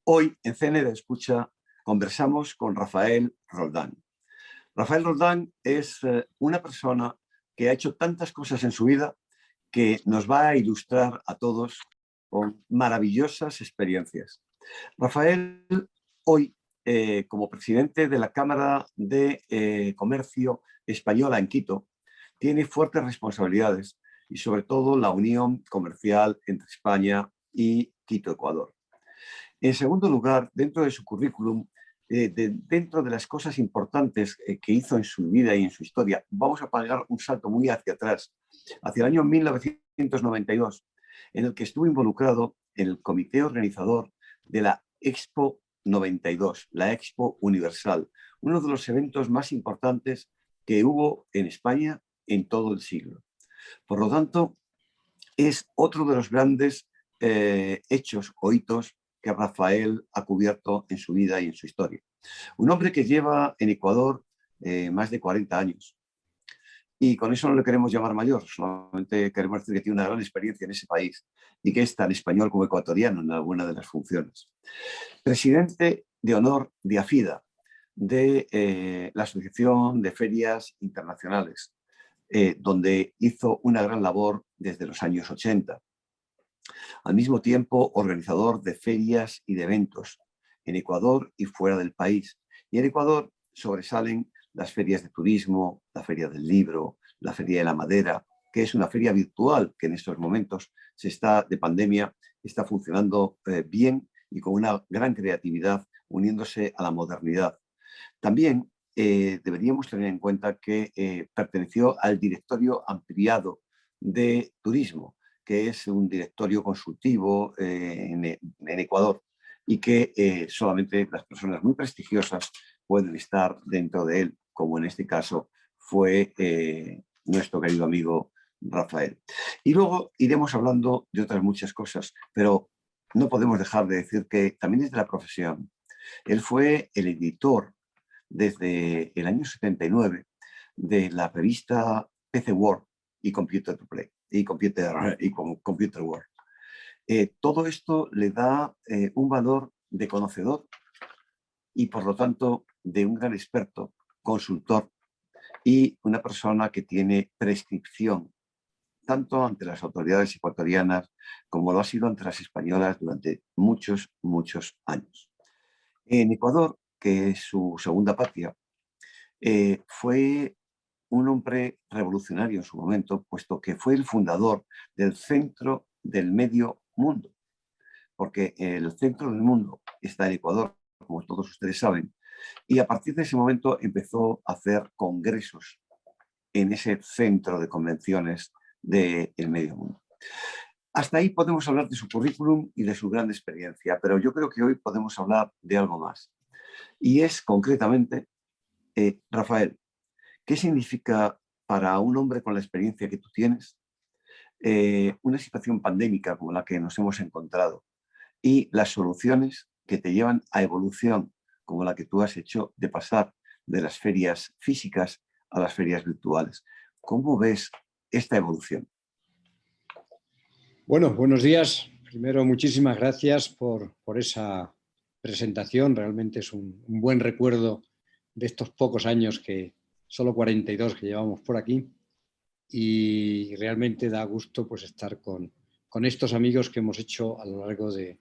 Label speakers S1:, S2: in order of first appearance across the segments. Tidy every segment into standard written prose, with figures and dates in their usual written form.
S1: Hoy en CNE de Escucha conversamos con Rafael Roldán. Rafael Roldán es una persona que ha hecho tantas cosas en su vida que nos va a ilustrar a todos con maravillosas experiencias. Rafael, hoy, como presidente de la Cámara de Comercio Española en Quito, tiene fuertes responsabilidades y sobre todo la unión comercial entre España y Quito, Ecuador. En segundo lugar, dentro de su currículum, dentro de las cosas importantes que hizo en su vida y en su historia, vamos a pagar un salto muy hacia atrás, hacia el año 1992, en el que estuvo involucrado en el comité organizador de la Expo 92, la Expo Universal, uno de los eventos más importantes que hubo en España en todo el siglo. Por lo tanto, es otro de los grandes hechos o hitos que Rafael ha cubierto en su vida y en su historia. Un hombre que lleva en Ecuador más de 40 años. Y con eso no le queremos llamar mayor, solamente queremos decir que tiene una gran experiencia en ese país y que es tan español como ecuatoriano en alguna de las funciones. Presidente de honor de AFIDA, de la Asociación de Ferias Internacionales, donde hizo una gran labor desde los años 80. Al mismo tiempo, organizador de ferias y de eventos en Ecuador y fuera del país. Y en Ecuador sobresalen las ferias de turismo, la feria del libro, la feria de la madera, que es una feria virtual que en estos momentos de pandemia está funcionando bien y con una gran creatividad, uniéndose a la modernidad. También deberíamos tener en cuenta que perteneció al directorio ampliado de turismo, que es un directorio consultivo en Ecuador y que solamente las personas muy prestigiosas pueden estar dentro de él, como en este caso fue nuestro querido amigo Rafael. Y luego iremos hablando de otras muchas cosas, pero no podemos dejar de decir que también desde la profesión, él fue el editor desde el año 79 de la revista PC World y Computer Play y Computer World. Todo esto le da un valor de conocedor y por lo tanto de un gran experto, consultor y una persona que tiene prescripción tanto ante las autoridades ecuatorianas como lo ha sido ante las españolas durante muchos, muchos años. En Ecuador, que es su segunda patria, fue un hombre revolucionario en su momento, puesto que fue el fundador del Centro del Medio Mundo, porque el centro del mundo está en Ecuador, como todos ustedes saben, y a partir de ese momento empezó a hacer congresos en ese centro de convenciones del medio mundo. Hasta ahí podemos hablar de su currículum y de su gran experiencia, pero yo creo que hoy podemos hablar de algo más. Y es concretamente, Rafael, ¿qué significa para un hombre con la experiencia que tú tienes una situación pandémica como la que nos hemos encontrado y las soluciones que te llevan a evolución como la que tú has hecho de pasar de las ferias físicas a las ferias virtuales? ¿Cómo ves esta evolución?
S2: Bueno, buenos días. Primero, muchísimas gracias por esa presentación. Realmente es un buen recuerdo de estos pocos años, solo 42 que llevamos por aquí, y realmente da gusto pues estar con estos amigos que hemos hecho a lo largo de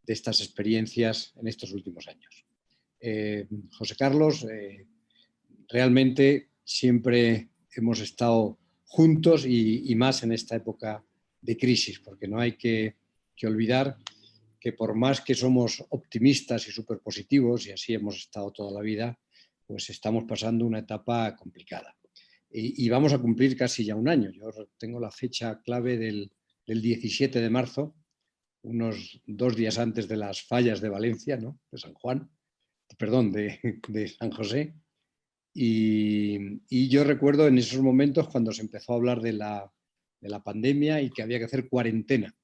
S2: estas experiencias en estos últimos años. José Carlos, realmente siempre hemos estado juntos y más en esta época de crisis, porque no hay que olvidar que por más que somos optimistas y superpositivos, y así hemos estado toda la vida, pues estamos pasando una etapa complicada. Y vamos a cumplir casi ya un año. Yo tengo la fecha clave del 17 de marzo, unos 2 días antes de las fallas de Valencia, ¿no? De San Juan, perdón, de San José. Y yo recuerdo en esos momentos cuando se empezó a hablar de la pandemia y que había que hacer cuarentena.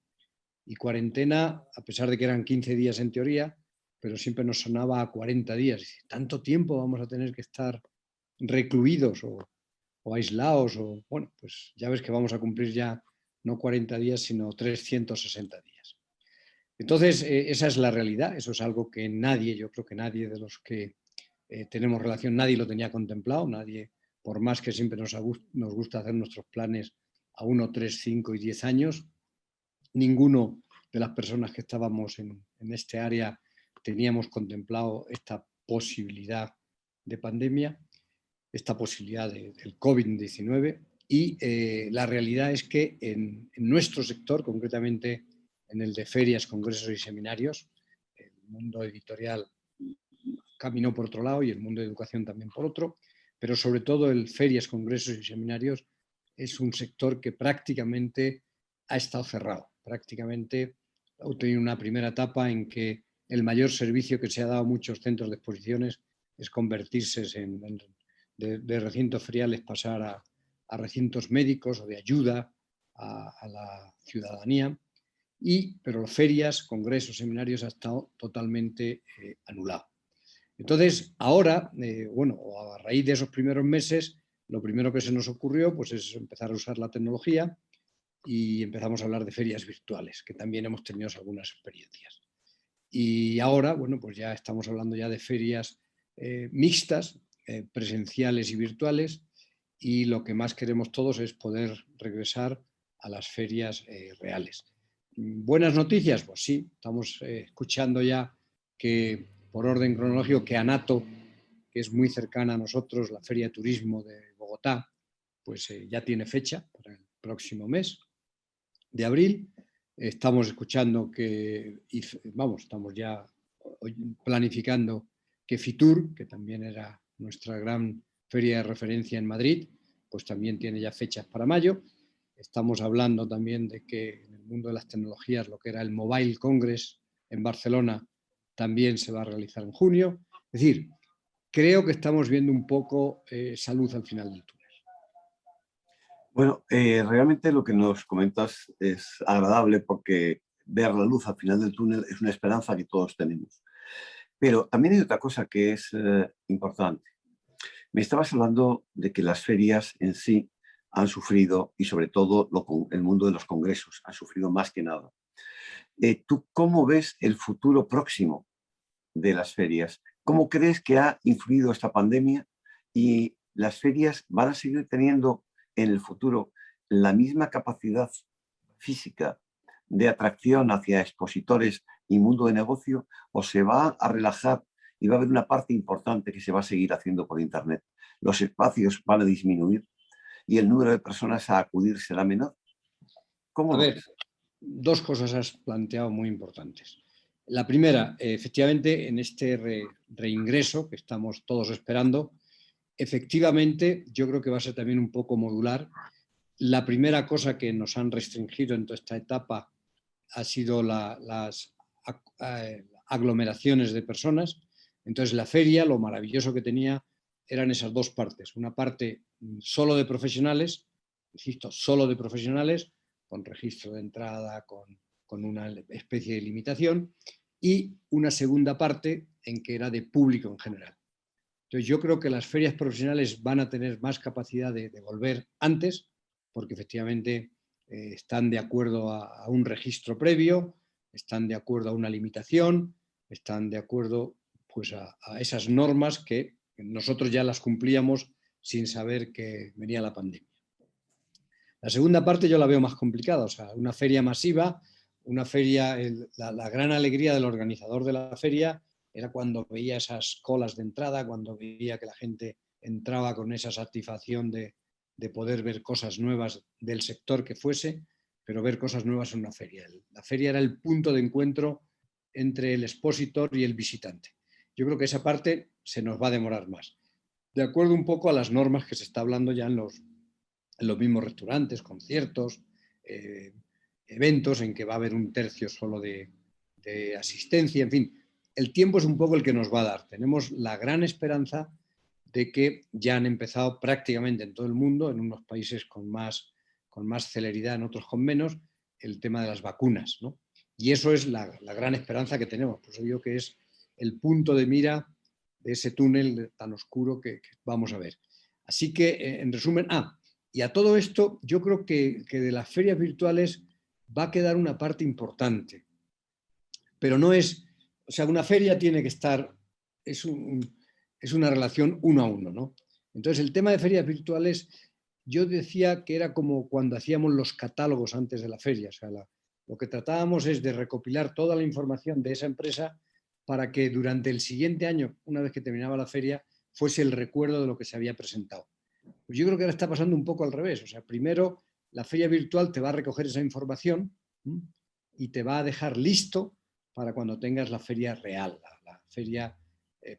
S2: Y cuarentena, a pesar de que eran 15 días en teoría, pero siempre nos sonaba a 40 días. ¿Tanto tiempo vamos a tener que estar recluidos o aislados? Bueno, pues ya ves que vamos a cumplir ya no 40 días, sino 360 días. Entonces, esa es la realidad, eso es algo que nadie, yo creo que nadie de los que tenemos relación, nadie lo tenía contemplado, nadie, por más que siempre nos gusta hacer nuestros planes a 1, 3, 5 y 10 años, ninguno de las personas que estábamos en este área teníamos contemplado esta posibilidad de pandemia, esta posibilidad del COVID-19, y la realidad es que en nuestro sector, concretamente en el de ferias, congresos y seminarios, el mundo editorial caminó por otro lado y el mundo de educación también por otro, pero sobre todo el ferias, congresos y seminarios es un sector que prácticamente ha estado cerrado. Prácticamente ha tenido una primera etapa en que el mayor servicio que se ha dado a muchos centros de exposiciones es convertirse de recintos feriales, pasar a recintos médicos o de ayuda a la ciudadanía. Pero las ferias, congresos, seminarios ha estado totalmente anulado. Entonces, ahora, bueno, a raíz de esos primeros meses, lo primero que se nos ocurrió pues, es empezar a usar la tecnología y empezamos a hablar de ferias virtuales, que también hemos tenido algunas experiencias. Y ahora, bueno, pues ya estamos hablando ya de ferias mixtas, presenciales y virtuales, y lo que más queremos todos es poder regresar a las ferias reales. ¿Buenas noticias? Pues sí, estamos escuchando ya que, por orden cronológico, que ANATO, que es muy cercana a nosotros, la Feria de Turismo de Bogotá, pues ya tiene fecha para el próximo mes de abril. Estamos escuchando que, vamos, estamos ya planificando que FITUR, que también era nuestra gran feria de referencia en Madrid, pues también tiene ya fechas para mayo. Estamos hablando también de que en el mundo de las tecnologías, lo que era el Mobile Congress en Barcelona, también se va a realizar en junio. Es decir, creo que estamos viendo un poco esa luz al final del túnel.
S1: Bueno, realmente lo que nos comentas es agradable porque ver la luz al final del túnel es una esperanza que todos tenemos. Pero también hay otra cosa que es importante. Me estabas hablando de que las ferias en sí han sufrido, y sobre todo el mundo de los congresos, han sufrido más que nada. ¿Tú cómo ves el futuro próximo de las ferias? ¿Cómo crees que ha influido esta pandemia y las ferias van a seguir teniendo en el futuro la misma capacidad física de atracción hacia expositores y mundo de negocio, o se va a relajar y va a haber una parte importante que se va a seguir haciendo por Internet? ¿Los espacios van a disminuir y el número de personas a acudir será menor? ¿Cómo
S2: A
S1: lo
S2: ver,
S1: ves?
S2: dos cosas has planteado muy importantes. La primera, efectivamente, en este reingreso que estamos todos esperando, efectivamente, yo creo que va a ser también un poco modular. La primera cosa que nos han restringido en toda esta etapa ha sido las aglomeraciones de personas. Entonces, la feria, lo maravilloso que tenía eran esas dos partes. Una parte solo de profesionales, insisto, solo de profesionales, con registro de entrada, con una especie de limitación, y una segunda parte en que era de público en general. Entonces, yo creo que las ferias profesionales van a tener más capacidad de volver antes, porque efectivamente están de acuerdo a un registro previo, están de acuerdo a una limitación, están de acuerdo pues, a esas normas que nosotros ya las cumplíamos sin saber que venía la pandemia. La segunda parte yo la veo más complicada, o sea, una feria masiva, una feria, la gran alegría del organizador de la feria era cuando veía esas colas de entrada, cuando veía que la gente entraba con esa satisfacción de poder ver cosas nuevas del sector que fuese, pero ver cosas nuevas en una feria. La feria era el punto de encuentro entre el expositor y el visitante. Yo creo que esa parte se nos va a demorar más. De acuerdo un poco a las normas que se está hablando ya en los mismos restaurantes, conciertos, eventos en que va a haber un tercio solo de asistencia, en fin. El tiempo es un poco el que nos va a dar. Tenemos la gran esperanza de que ya han empezado prácticamente en todo el mundo, en unos países con más celeridad, en otros con menos, el tema de las vacunas, ¿no? Y eso es la gran esperanza que tenemos. Por eso digo que es el punto de mira de ese túnel tan oscuro que vamos a ver. Así que, en resumen, y a todo esto, yo creo que de las ferias virtuales va a quedar una parte importante. pero no es, o sea, una feria tiene que estar, es una relación uno a uno, ¿no? Entonces, el tema de ferias virtuales, yo decía que era como cuando hacíamos los catálogos antes de la feria, o sea, lo que tratábamos es de recopilar toda la información de esa empresa para que durante el siguiente año, una vez que terminaba la feria, fuese el recuerdo de lo que se había presentado. Pues yo creo que ahora está pasando un poco al revés. O sea, primero la feria virtual te va a recoger esa información y te va a dejar listo para cuando tengas la feria real, la feria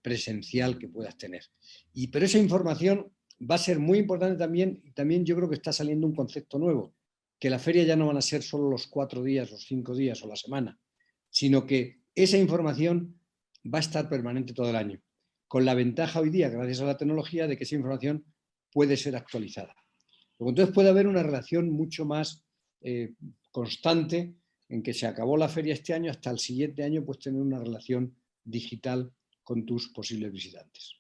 S2: presencial que puedas tener. Pero esa información va a ser muy importante también, y también yo creo que está saliendo un concepto nuevo, que la feria ya no van a ser solo los 4 días, los 5 días o la semana, sino que esa información va a estar permanente todo el año, con la ventaja hoy día, gracias a la tecnología, de que esa información puede ser actualizada. Luego, entonces puede haber una relación mucho más constante en que se acabó la feria este año, hasta el siguiente año puedes tener una relación digital con tus posibles visitantes.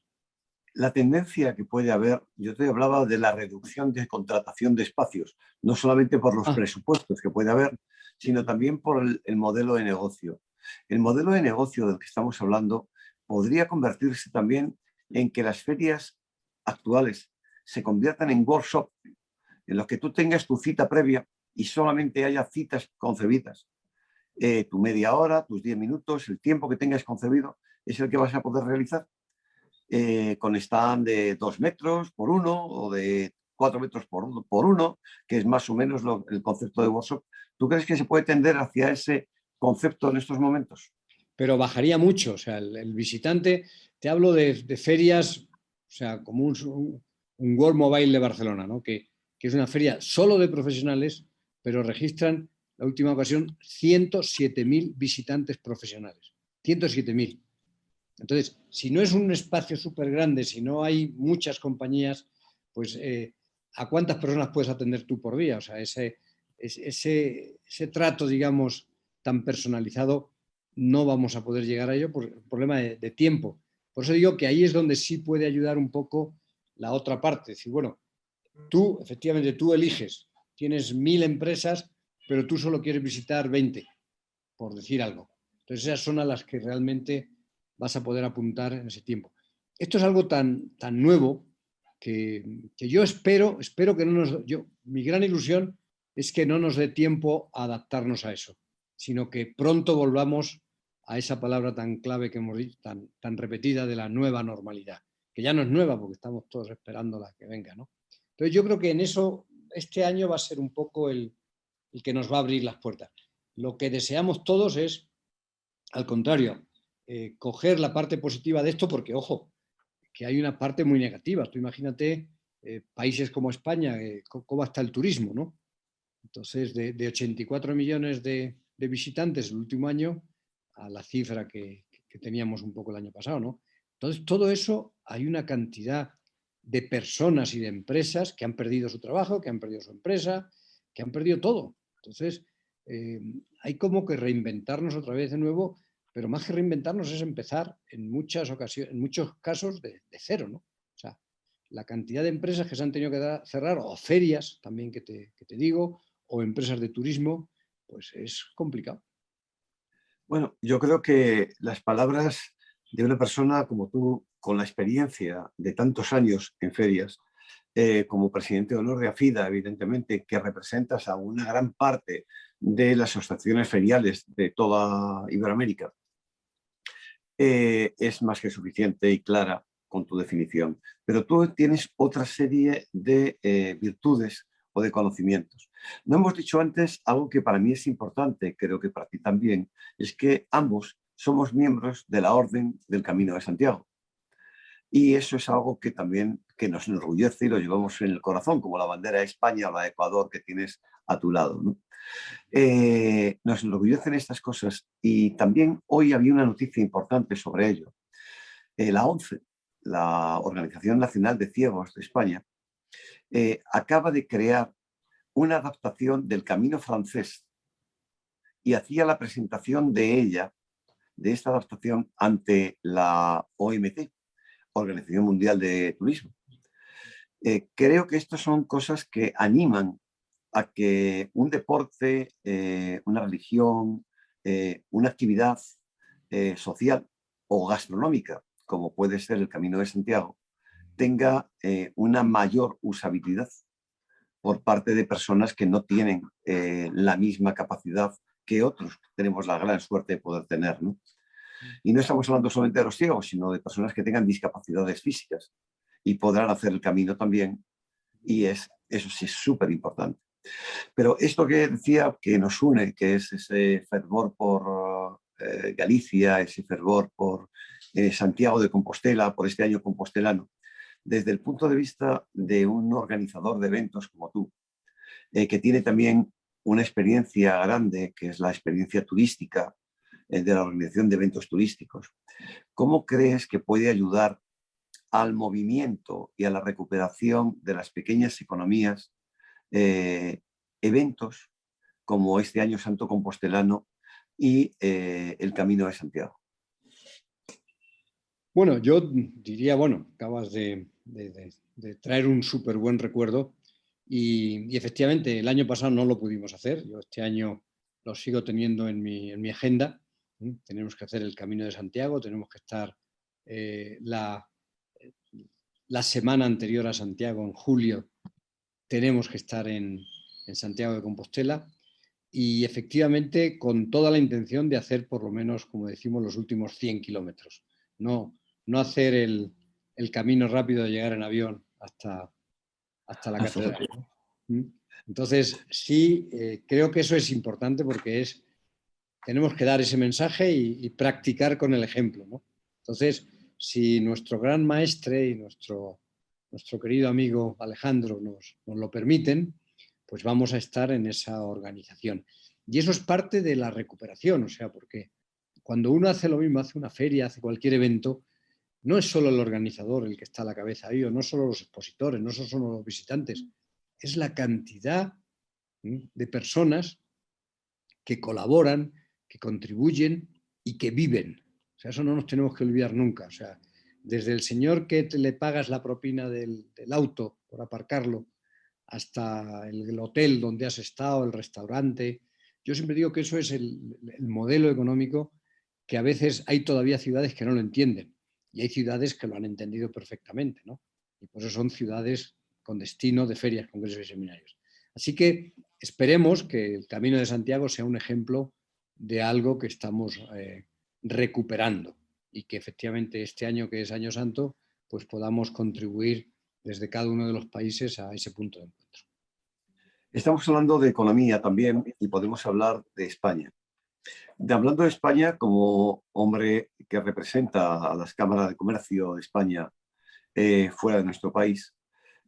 S1: La tendencia que puede haber, yo te hablaba de la reducción de contratación de espacios, no solamente por los presupuestos que puede haber, sino también por el modelo de negocio. El modelo de negocio del que estamos hablando podría convertirse también en que las ferias actuales se conviertan en workshop, en los que tú tengas tu cita previa y solamente haya citas concebidas. Tu media hora, tus 10 minutos, el tiempo que tengas concebido es el que vas a poder realizar. Con stand de 2 metros por 1 o de 4 metros por 1, que es más o menos el concepto de workshop. ¿Tú crees que se puede tender hacia ese concepto en estos momentos?
S2: Pero bajaría mucho, o sea, el visitante, te hablo de ferias, o sea, como un World Mobile de Barcelona, ¿no? Que es una feria solo de profesionales, pero registran, la última ocasión, 107.000 visitantes profesionales. 107.000. Entonces, si no es un espacio súper grande, si no hay muchas compañías, pues ¿a cuántas personas puedes atender tú por día? O sea, ese trato, digamos, tan personalizado, no vamos a poder llegar a ello por el problema de tiempo. Por eso digo que ahí es donde sí puede ayudar un poco la otra parte. Es decir, bueno, tú, efectivamente, tú eliges, tienes 1.000 empresas, pero tú solo quieres visitar 20, por decir algo. Entonces, esas son a las que realmente vas a poder apuntar en ese tiempo. Esto es algo tan nuevo que yo espero que no nos... mi gran ilusión es que no nos dé tiempo a adaptarnos a eso, sino que pronto volvamos a esa palabra tan clave que hemos dicho, tan repetida, de la nueva normalidad, que ya no es nueva porque estamos todos esperando la que venga, ¿no? Entonces yo creo que en eso este año va a ser un poco el que nos va a abrir las puertas. Lo que deseamos todos es, al contrario, coger la parte positiva de esto, porque, ojo, que hay una parte muy negativa. Tú imagínate países como España, cómo está el turismo, ¿no? Entonces, de 84 millones de visitantes el último año a la cifra que teníamos un poco el año pasado, ¿no? Entonces, todo eso, hay una cantidad de personas y de empresas que han perdido su trabajo, que han perdido su empresa, que han perdido todo. Entonces, hay como que reinventarnos otra vez de nuevo, pero más que reinventarnos es empezar en muchas ocasiones, en muchos casos de cero, ¿no? O sea, la cantidad de empresas que se han tenido que cerrar, o ferias también que te digo, o empresas de turismo, pues es complicado.
S1: Bueno, yo creo que las palabras de una persona como tú, con la experiencia de tantos años en ferias, como presidente de honor de AFIDA, evidentemente, que representas a una gran parte de las asociaciones feriales de toda Iberoamérica, es más que suficiente y clara con tu definición. Pero tú tienes otra serie de virtudes o de conocimientos. No hemos dicho antes algo que para mí es importante, creo que para ti también, es que ambos somos miembros de la Orden del Camino de Santiago. Y eso es algo que también que nos enorgullece y lo llevamos en el corazón, como la bandera de España o la de Ecuador que tienes a tu lado, ¿no? Nos enorgullecen estas cosas y también hoy había una noticia importante sobre ello. La ONCE, la Organización Nacional de Ciegos de España, acaba de crear una adaptación del Camino francés y hacía la presentación de ella, de esta adaptación, ante la OMT, Organización Mundial de Turismo. Creo que estas son cosas que animan a que un deporte, una religión, una actividad social o gastronómica, como puede ser el Camino de Santiago, tenga una mayor usabilidad por parte de personas que no tienen la misma capacidad que otros que tenemos la gran suerte de poder tener, ¿no? Y no estamos hablando solamente de los ciegos, sino de personas que tengan discapacidades físicas y podrán hacer el camino también, y eso sí es súper importante. Pero esto que decía que nos une, que es ese fervor por Galicia, ese fervor por Santiago de Compostela, por este año compostelano, desde el punto de vista de un organizador de eventos como tú, que tiene también una experiencia grande, que es la experiencia turística de la organización de eventos turísticos, ¿cómo crees que puede ayudar al movimiento y a la recuperación de las pequeñas economías eventos como este Año Santo Compostelano y el Camino de Santiago?
S2: Bueno, yo diría, bueno, acabas de traer un súper buen recuerdo y efectivamente el año pasado no lo pudimos hacer. Yo este año lo sigo teniendo en mi agenda. Tenemos que hacer el Camino de Santiago, tenemos que estar la semana anterior a Santiago, en julio, tenemos que estar en Santiago de Compostela y efectivamente con toda la intención de hacer por lo menos, como decimos, los últimos 100 kilómetros. No hacer el camino rápido de llegar en avión hasta la catedral, ¿no? Entonces, sí, creo que eso es importante porque tenemos que dar ese mensaje y practicar con el ejemplo, ¿no? Entonces, si nuestro gran maestre y nuestro querido amigo Alejandro nos lo permiten, pues vamos a estar en esa organización. Y eso es parte de la recuperación, o sea, porque cuando uno hace lo mismo, hace una feria, hace cualquier evento, no es solo el organizador el que está a la cabeza ahí, o no solo los expositores, no solo los visitantes, es la cantidad de personas que colaboran, que contribuyen y que viven. O sea, eso no nos tenemos que olvidar nunca. O sea, desde el señor que le pagas la propina del auto por aparcarlo, hasta el hotel donde has estado, el restaurante. Yo siempre digo que eso es el modelo económico que a veces hay todavía ciudades que no lo entienden y hay ciudades que lo han entendido perfectamente, ¿no? Y por eso son ciudades con destino de ferias, congresos y seminarios. Así que esperemos que el Camino de Santiago sea un ejemplo de algo que estamos recuperando y que efectivamente este año, que es Año Santo, pues podamos contribuir desde cada uno de los países a ese punto de encuentro.
S1: Estamos hablando de economía también y podemos hablar de España. Hablando de España, como hombre que representa a las cámaras de comercio de España fuera de nuestro país,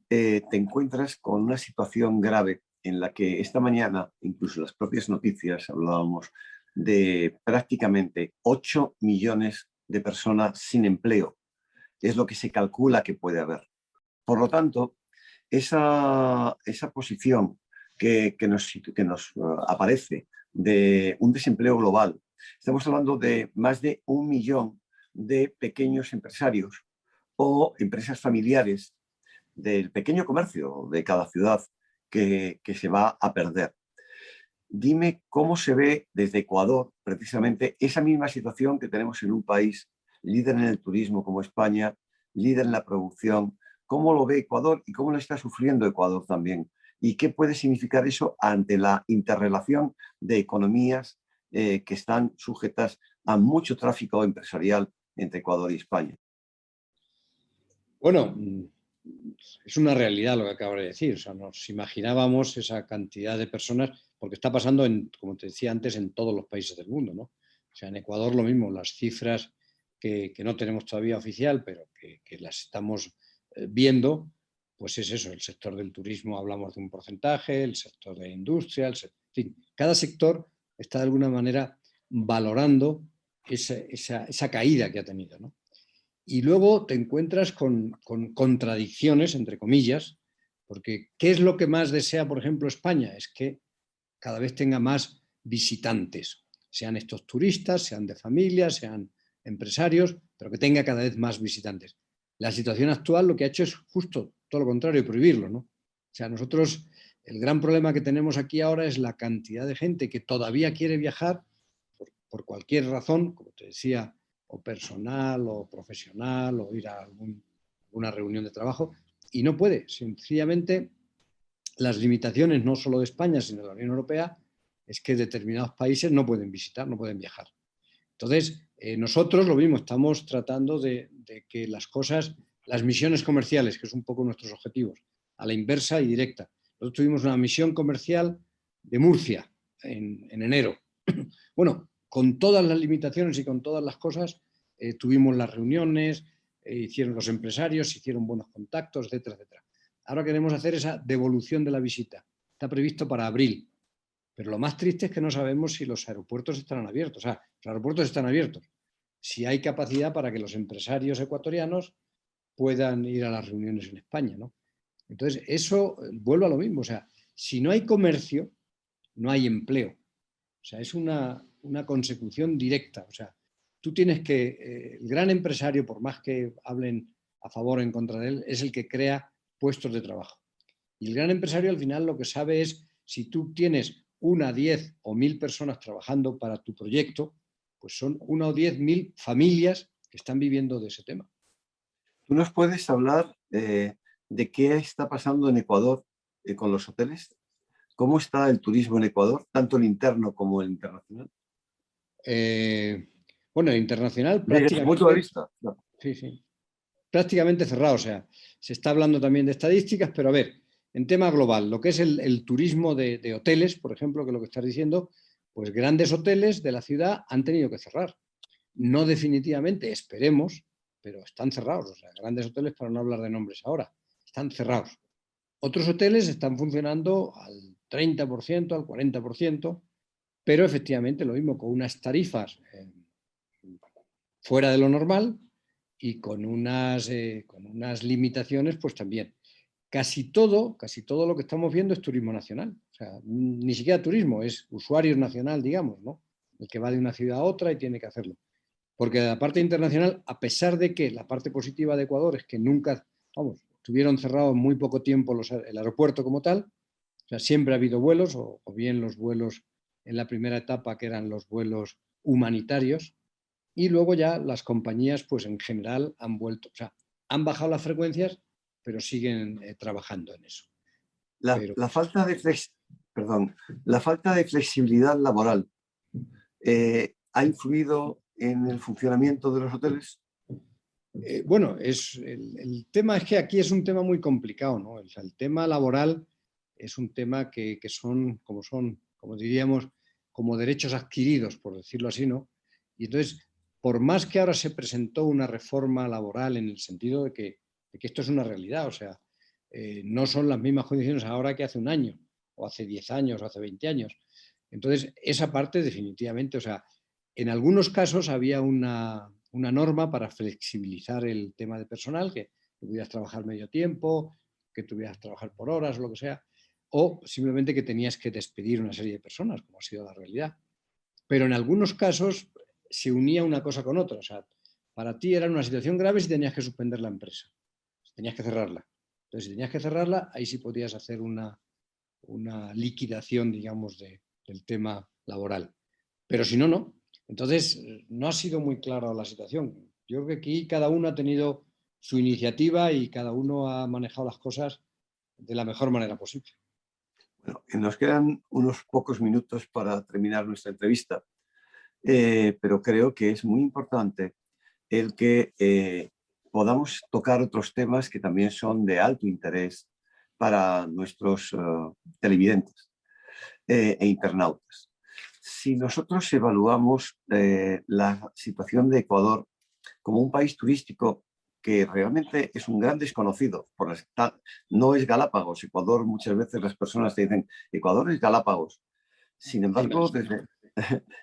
S1: te encuentras con una situación grave en la que esta mañana, incluso en las propias noticias, hablábamos de prácticamente 8 millones de personas sin empleo. Es lo que se calcula que puede haber. Por lo tanto, esa posición que nos aparece de un desempleo global, estamos hablando de más de 1 millón de pequeños empresarios o empresas familiares del pequeño comercio de cada ciudad que se va a perder. Dime cómo se ve desde Ecuador precisamente esa misma situación que tenemos en un país líder en el turismo como España, líder en la producción. ¿Cómo lo ve Ecuador y cómo lo está sufriendo Ecuador también? ¿Y qué puede significar eso ante la interrelación de economías que están sujetas a mucho tráfico empresarial entre Ecuador y España?
S2: Bueno, es una realidad lo que acabo de decir. O sea, nos imaginábamos esa cantidad de personas, porque está pasando, como te decía antes, en todos los países del mundo, ¿no? O sea, en Ecuador lo mismo, las cifras que no tenemos todavía oficial, pero que las estamos viendo, pues es eso, el sector del turismo hablamos de un porcentaje, el sector de industria, en fin, cada sector está de alguna manera valorando esa caída que ha tenido, ¿no? Y luego te encuentras con contradicciones, entre comillas, porque ¿qué es lo que más desea, por ejemplo, España? Es que cada vez tenga más visitantes, sean estos turistas, sean de familia, sean empresarios, pero que tenga cada vez más visitantes. La situación actual lo que ha hecho es justo todo lo contrario, prohibirlo, ¿no? O sea, nosotros, el gran problema que tenemos aquí ahora es la cantidad de gente que todavía quiere viajar, por cualquier razón, como te decía, o personal o profesional o ir a alguna reunión de trabajo, y no puede. Sencillamente, las limitaciones no solo de España, sino de la Unión Europea, es que determinados países no pueden visitar, no pueden viajar. Entonces, nosotros lo mismo, estamos tratando de que las cosas, las misiones comerciales, que es un poco nuestros objetivos, a la inversa y directa. Nosotros tuvimos una misión comercial de Murcia en enero. Bueno, con todas las limitaciones y con todas las cosas, tuvimos las reuniones, hicieron los empresarios, hicieron buenos contactos, etcétera, etcétera. Ahora queremos hacer esa devolución de la visita. Está previsto para abril. Pero lo más triste es que no sabemos si los aeropuertos estarán abiertos. O sea, los aeropuertos están abiertos. Si hay capacidad para que los empresarios ecuatorianos puedan ir a las reuniones en España, ¿no? Entonces, eso vuelve a lo mismo. O sea, si no hay comercio, no hay empleo. O sea, es una consecución directa. O sea, tú tienes que, el gran empresario, por más que hablen a favor o en contra de él, es el que crea puestos de trabajo. Y el gran empresario al final lo que sabe es, si tú tienes 1, 10 o 1000 personas trabajando para tu proyecto, pues son 1 o 10.000 familias que están viviendo de ese tema.
S1: ¿Tú nos puedes hablar de qué está pasando en Ecuador con los hoteles? ¿Cómo está el turismo en Ecuador, tanto el interno como el internacional?
S2: Bueno, el internacional
S1: Desde tu punto de
S2: prácticamente,
S1: vista. Claro.
S2: sí, sí, prácticamente cerrado. O sea, se está hablando también de estadísticas, pero a ver, en tema global, lo que es el turismo de hoteles, por ejemplo, que es lo que estás diciendo, pues grandes hoteles de la ciudad han tenido que cerrar. No definitivamente, esperemos, pero están cerrados. O sea, grandes hoteles, para no hablar de nombres ahora, están cerrados. Otros hoteles están funcionando al 30%, al 40%, pero efectivamente lo mismo, con unas tarifas fuera de lo normal y con unas limitaciones, pues también. Casi todo lo que estamos viendo es turismo nacional. O sea, ni siquiera turismo, es usuario nacional, digamos, ¿no? El que va de una ciudad a otra y tiene que hacerlo. Porque la parte internacional, a pesar de que la parte positiva de Ecuador es que nunca, vamos, estuvieron cerrados muy poco tiempo el aeropuerto como tal, o sea, siempre ha habido vuelos, o bien los vuelos en la primera etapa, que eran los vuelos humanitarios, y luego ya las compañías, pues en general, han vuelto, o sea, han bajado las frecuencias, pero siguen trabajando en eso. Pero,
S1: La falta de perdón, la falta de flexibilidad laboral ha influido en el funcionamiento de los hoteles.
S2: bueno, el tema es que aquí es un tema muy complicado, ¿no? O sea, el tema laboral es un tema que son, como diríamos, como derechos adquiridos, por decirlo así, ¿no? Y entonces, por más que ahora se presentó una reforma laboral en el sentido de que esto es una realidad, o sea, no son las mismas condiciones ahora que hace un año, o hace 10 años, o hace 20 años. Entonces, esa parte definitivamente, o sea, en algunos casos había una norma para flexibilizar el tema de personal, que pudieras trabajar medio tiempo, que tuvieras que trabajar por horas o lo que sea, o simplemente que tenías que despedir una serie de personas, como ha sido la realidad. Pero en algunos casos se unía una cosa con otra. O sea, para ti era una situación grave si tenías que suspender la empresa, si tenías que cerrarla. Entonces, si tenías que cerrarla, ahí sí podías hacer una liquidación, digamos, del tema laboral. Pero si no, no. Entonces, no ha sido muy clara la situación. Yo creo que aquí cada uno ha tenido su iniciativa y cada uno ha manejado las cosas de la mejor manera posible.
S1: Bueno, nos quedan unos pocos minutos para terminar nuestra entrevista, pero creo que es muy importante el que podamos tocar otros temas que también son de alto interés para nuestros televidentes e internautas. Si nosotros evaluamos la situación de Ecuador como un país turístico que realmente es un gran desconocido, no es Galápagos. Ecuador, muchas veces las personas te dicen, Ecuador es Galápagos. Sin embargo,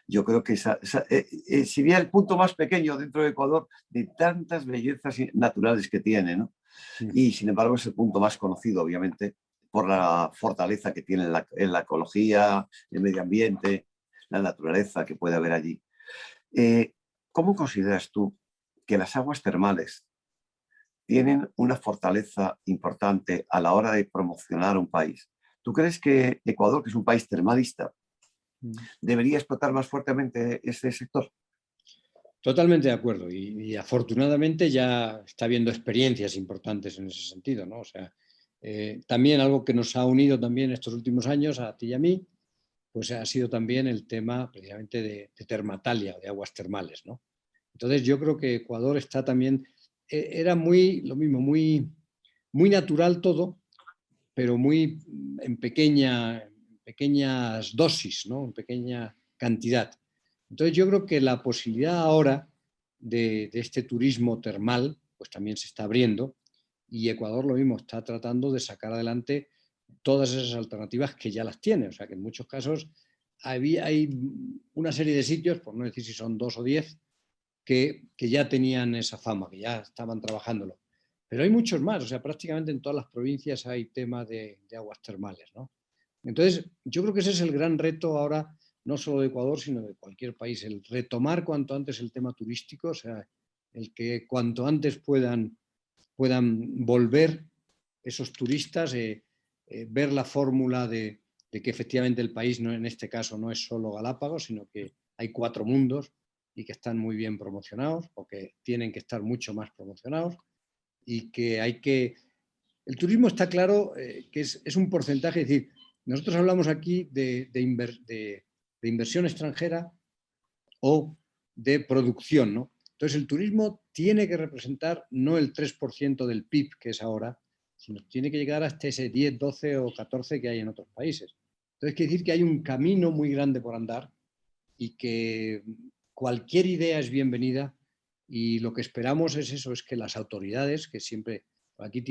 S1: yo creo que sería el punto más pequeño dentro de Ecuador de tantas bellezas naturales que tiene, ¿no? Y sin embargo es el punto más conocido, obviamente, por la fortaleza que tiene en la ecología, el medio ambiente, la naturaleza que puede haber allí. ¿Cómo consideras tú que las aguas termales tienen una fortaleza importante a la hora de promocionar un país? ¿Tú crees que Ecuador, que es un país termalista, ¿Debería explotar más fuertemente este sector?
S2: Totalmente de acuerdo y afortunadamente ya está habiendo experiencias importantes en ese sentido, ¿no? O sea, también algo que nos ha unido también estos últimos años a ti y a mí, pues ha sido también el tema precisamente de termatalia, de aguas termales, ¿no? Entonces yo creo que Ecuador está también, era muy, lo mismo, muy natural todo, pero muy en pequeñas dosis, ¿no? En pequeña cantidad. Entonces yo creo que la posibilidad ahora de este turismo termal, pues también se está abriendo y Ecuador lo mismo, está tratando de sacar adelante todas esas alternativas que ya las tiene. O sea que en muchos casos hay una serie de sitios, por no decir si son 2 o 10, que ya tenían esa fama, que ya estaban trabajándolo. Pero hay muchos más, o sea, prácticamente en todas las provincias hay temas de aguas termales, ¿no? Entonces, yo creo que ese es el gran reto ahora, no solo de Ecuador, sino de cualquier país, el retomar cuanto antes el tema turístico, o sea, el que cuanto antes puedan volver esos turistas, ver la fórmula de que efectivamente el país no, en este caso no es solo Galápagos, sino que hay 4 mundos y que están muy bien promocionados o que tienen que estar mucho más promocionados y que hay que... El turismo está claro que es un porcentaje, es decir, nosotros hablamos aquí de inversión extranjera o de producción, ¿no? Entonces el turismo tiene que representar no el 3% del PIB que es ahora, sino tiene que llegar hasta ese 10, 12 o 14 que hay en otros países. Entonces quiere decir que hay un camino muy grande por andar y que cualquier idea es bienvenida y lo que esperamos es eso, es que las autoridades, que siempre, aquí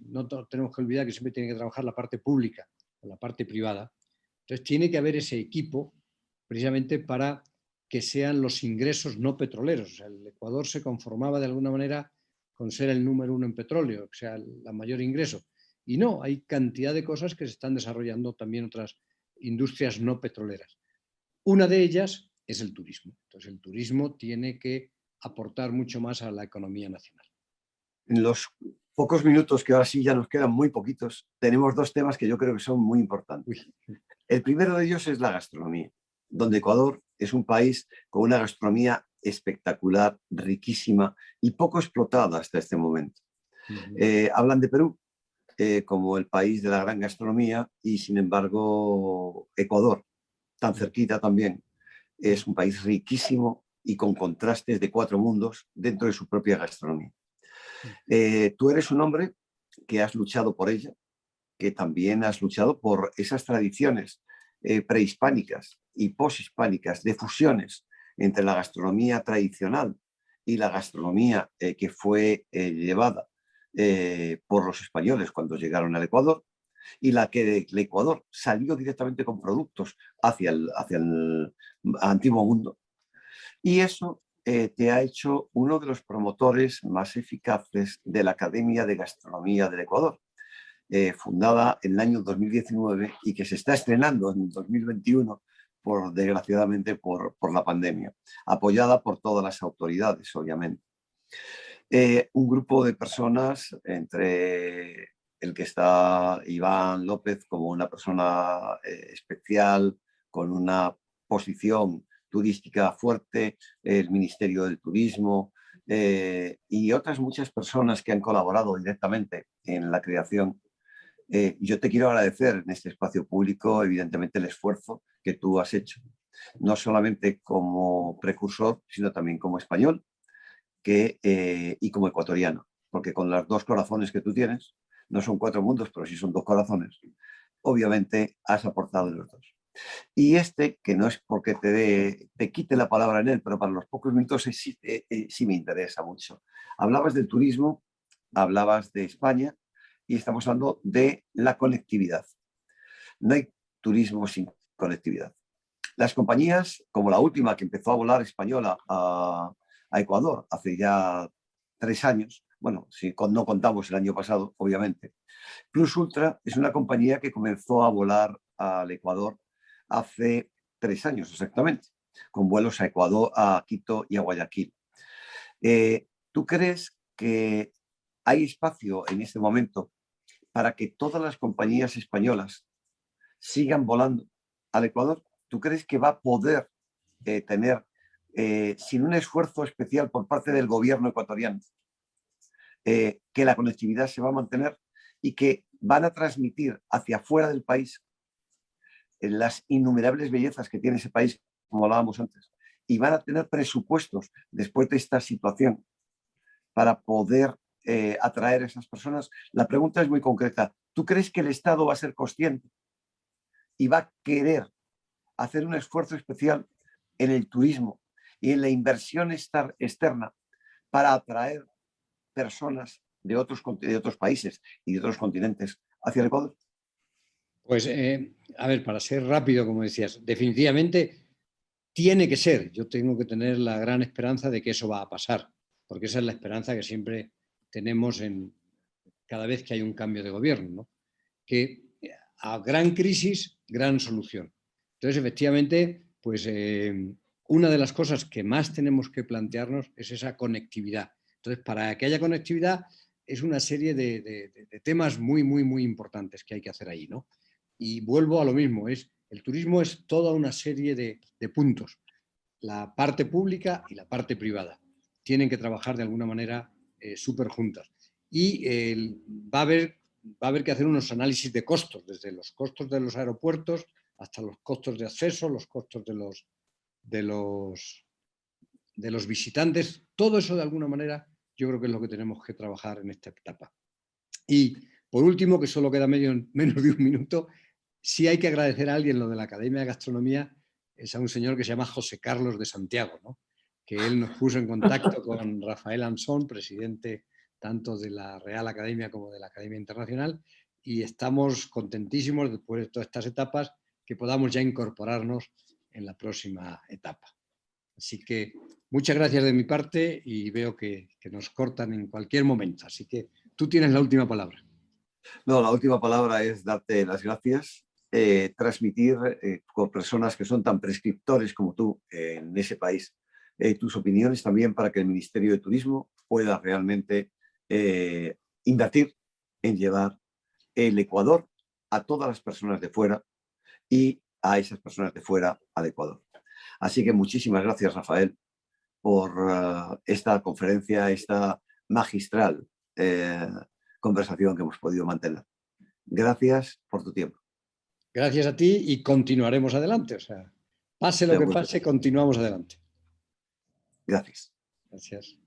S2: no tenemos que olvidar que siempre tiene que trabajar la parte pública o la parte privada, entonces tiene que haber ese equipo precisamente para que sean los ingresos no petroleros. O sea, el Ecuador se conformaba de alguna manera con ser el número 1 en petróleo, o sea, el mayor ingreso. Y no, hay cantidad de cosas que se están desarrollando también otras industrias no petroleras. Una de ellas es el turismo. Entonces, el turismo tiene que aportar mucho más a la economía nacional.
S1: En los pocos minutos que ahora sí ya nos quedan muy poquitos, tenemos 2 temas que yo creo que son muy importantes.
S2: Uy.
S1: El primero de ellos es la gastronomía, donde Ecuador es un país con una gastronomía espectacular, riquísima y poco explotada hasta este momento. Hablan de Perú como el país de la gran gastronomía y, sin embargo, Ecuador, tan cerquita también, es un país riquísimo y con contrastes de 4 mundos dentro de su propia gastronomía. Tú eres un hombre que has luchado por ella, que también has luchado por esas tradiciones prehispánicas y poshispánicas de fusiones entre la gastronomía tradicional y la gastronomía que fue llevada por los españoles cuando llegaron al Ecuador, y la que del Ecuador salió directamente con productos hacia el antiguo mundo. Y eso te ha hecho uno de los promotores más eficaces de la Academia de Gastronomía del Ecuador, fundada en el año 2019 y que se está estrenando en 2021, desgraciadamente por la pandemia, apoyada por todas las autoridades, obviamente. Un grupo de personas, entre el que está Iván López como una persona especial, con una posición turística fuerte, el Ministerio del Turismo y otras muchas personas que han colaborado directamente en la creación. Yo te quiero agradecer en este espacio público, evidentemente, el esfuerzo que tú has hecho, no solamente como precursor, sino también como español y como ecuatoriano, porque con los 2 corazones que tú tienes, no son 4 mundos, pero sí son 2 corazones, obviamente has aportado en los 2. Y que no es porque te quite la palabra en él, pero para los pocos minutos sí me interesa mucho. Hablabas del turismo, hablabas de España y estamos hablando de la conectividad. No hay turismo sin conectividad. Las compañías, como la última que empezó a volar española a Ecuador hace ya 3 años, bueno, si no contamos el año pasado, obviamente, Plus Ultra es una compañía que comenzó a volar al Ecuador hace 3 años exactamente, con vuelos a Ecuador, a Quito y a Guayaquil. ¿Tú crees que hay espacio en este momento para que todas las compañías españolas sigan volando al Ecuador? ¿tú crees que va a poder tener, sin un esfuerzo especial por parte del gobierno ecuatoriano, que la conectividad se va a mantener y que van a transmitir hacia afuera del país las innumerables bellezas que tiene ese país, como hablábamos antes, y van a tener presupuestos después de esta situación para poder atraer a esas personas? La pregunta es muy concreta. ¿Tú crees que el Estado va a ser consciente y va a querer hacer un esfuerzo especial en el turismo y en la inversión externa para atraer personas de otros países y de otros continentes hacia el Ecuador?
S2: Pues, a ver, para ser rápido, como decías, definitivamente tiene que ser. Yo tengo que tener la gran esperanza de que eso va a pasar, porque esa es la esperanza que siempre tenemos cada vez que hay un cambio de gobierno, ¿no? Que a gran crisis, gran solución. Entonces, efectivamente, pues una de las cosas que más tenemos que plantearnos es esa conectividad. Entonces, para que haya conectividad es una serie de temas muy, muy, muy importantes que hay que hacer ahí, ¿no? Y vuelvo a lo mismo, el turismo es toda una serie de puntos. La parte pública y la parte privada tienen que trabajar de alguna manera súper juntas. Y va a haber que hacer unos análisis de costos, desde los costos de los aeropuertos hasta los costos de acceso, los costos de los visitantes. Todo eso, de alguna manera, yo creo que es lo que tenemos que trabajar en esta etapa. Y, por último, que solo queda menos de un minuto, sí hay que agradecer a alguien lo de la Academia de Gastronomía, es a un señor que se llama José Carlos de Santiago, ¿no? Que él nos puso en contacto con Rafael Ansón, presidente tanto de la Real Academia como de la Academia Internacional, y estamos contentísimos, después de todas estas etapas, que podamos ya incorporarnos en la próxima etapa. Así que muchas gracias de mi parte y veo que nos cortan en cualquier momento. Así que tú tienes la última palabra.
S1: No, la última palabra es darte las gracias, transmitir con personas que son tan prescriptores como tú en ese país tus opiniones también para que el Ministerio de Turismo pueda realmente invertir en llevar el Ecuador a todas las personas de fuera y a esas personas de fuera al Ecuador. Así que muchísimas gracias, Rafael, por esta conferencia, esta magistral conversación que hemos podido mantener. Gracias por tu tiempo.
S2: Gracias a ti y continuaremos adelante. O sea, pase lo que pase, continuamos adelante.
S1: Gracias.
S2: Gracias.